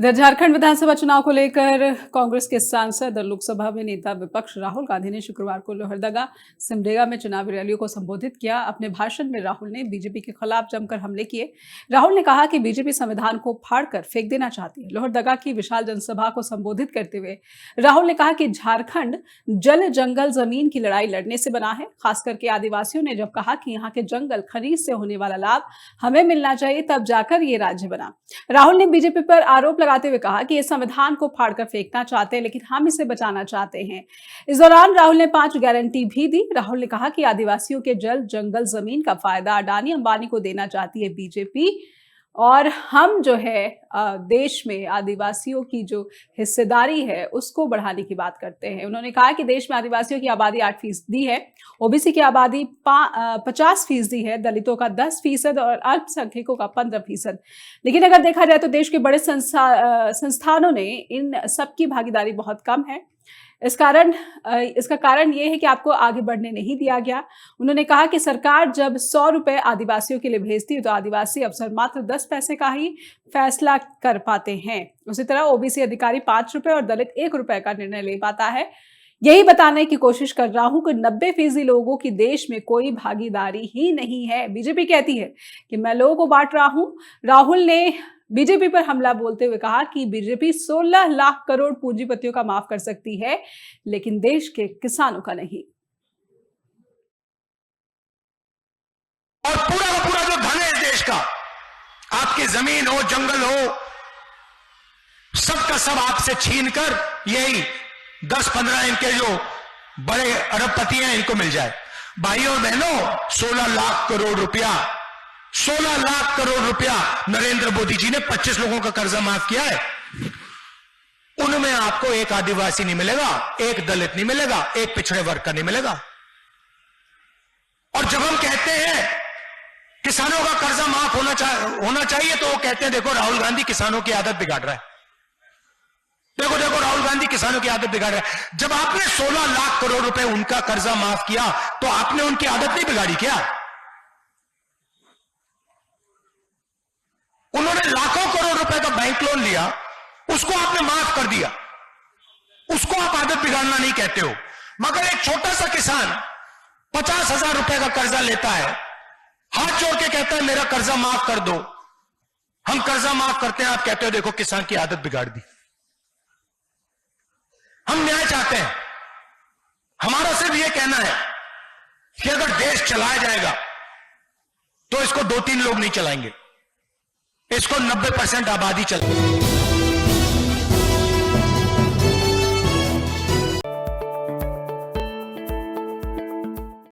इधर झारखंड विधानसभा चुनाव को लेकर कांग्रेस के सांसद और लोकसभा में नेता विपक्ष राहुल गांधी ने शुक्रवार को लोहरदगा सिमडेगा में चुनावी रैलियों को संबोधित किया। अपने भाषण में राहुल ने बीजेपी के खिलाफ जमकर हमले किए। राहुल ने कहा कि बीजेपी संविधान को फाड़कर फेंक देना चाहती है। लोहरदगा की विशाल जनसभा को संबोधित करते हुए राहुल ने कहा कि झारखंड जल जंगल जमीन की लड़ाई लड़ने से बना है। खास करके आदिवासियों ने जब कहा कि यहाँ के जंगल खरीद से होने वाला लाभ हमें मिलना चाहिए, तब जाकर ये राज्य बना। राहुल ने बीजेपी पर आरोप लगाते हुए कहा कि ये संविधान को फाड़कर फेंकना चाहते हैं, लेकिन हम इसे बचाना चाहते हैं। इस दौरान राहुल ने 5 गारंटी भी दी। राहुल ने कहा कि आदिवासियों के जल जंगल जमीन का फायदा अडानी अंबानी को देना चाहती है बीजेपी, और हम जो है देश में आदिवासियों की जो हिस्सेदारी है उसको बढ़ाने की बात करते हैं। उन्होंने कहा कि देश में आदिवासियों की आबादी 8% है, ओबीसी की आबादी 50% है, दलितों का 10% और अल्पसंख्यकों का 15%। लेकिन अगर देखा जाए तो देश के बड़े संस्थानों ने इन सबकी भागीदारी बहुत कम है। इसका कारण यह है कि आपको आगे बढ़ने नहीं दिया गया। उन्होंने कहा कि सरकार जब 100 रुपए आदिवासियों के लिए भेजती है तो आदिवासी अफसर मात्र 10 पैसे का ही फैसला कर पाते हैं। उसी तरह ओबीसी अधिकारी 5 रुपए और दलित 1 रुपए का निर्णय ले पाता है। यही बताने की कोशिश कर रहा हूं कि 90% लोगों की देश में कोई भागीदारी ही नहीं है। बीजेपी कहती है कि मैं लोगों को बांट रहा हूं। राहुल ने बीजेपी पर हमला बोलते हुए कहा कि बीजेपी 16 लाख करोड़ पूंजीपतियों का माफ कर सकती है, लेकिन देश के किसानों का नहीं। और पूरा का पूरा जो धन है इस देश का, आपकी जमीन हो, जंगल हो, सबका सब आपसे छीनकर यही 10-15 इनके जो बड़े अरबपति हैं इनको मिल जाए। भाइयों और बहनों, 16 लाख करोड़ रुपया 16 लाख करोड़ रुपया नरेंद्र मोदी जी ने 25 लोगों का कर्जा माफ किया है। उनमें आपको एक आदिवासी नहीं मिलेगा, एक दलित नहीं मिलेगा, एक पिछड़े वर्ग का नहीं मिलेगा। और जब हम कहते हैं किसानों का कर्जा माफ होना चाहिए तो वो कहते हैं देखो राहुल गांधी किसानों की आदत बिगाड़ रहा है, देखो देखो राहुल गांधी किसानों की आदत बिगाड़ रहा है। जब आपने 16 लाख करोड़ रुपए उनका कर्जा माफ किया तो आपने उनकी आदत नहीं बिगाड़ी क्या? उन्होंने लाखों करोड़ रुपए का बैंक लोन लिया, उसको आपने माफ कर दिया, उसको आप आदत बिगाड़ना नहीं कहते हो। मगर एक छोटा सा किसान 50,000 रुपए का कर्जा लेता है, हाथ जोड़ के कहता है मेरा कर्जा माफ कर दो। हम कर्जा माफ करते हैं, आप कहते हो देखो किसान की आदत बिगाड़ दी। हम न्याय चाहते हैं। हमारा सिर्फ यह कहना है कि अगर देश चलाया जाएगा तो इसको 2-3 लोग नहीं चलाएंगे, इसको 90% आबादी चलाएगी।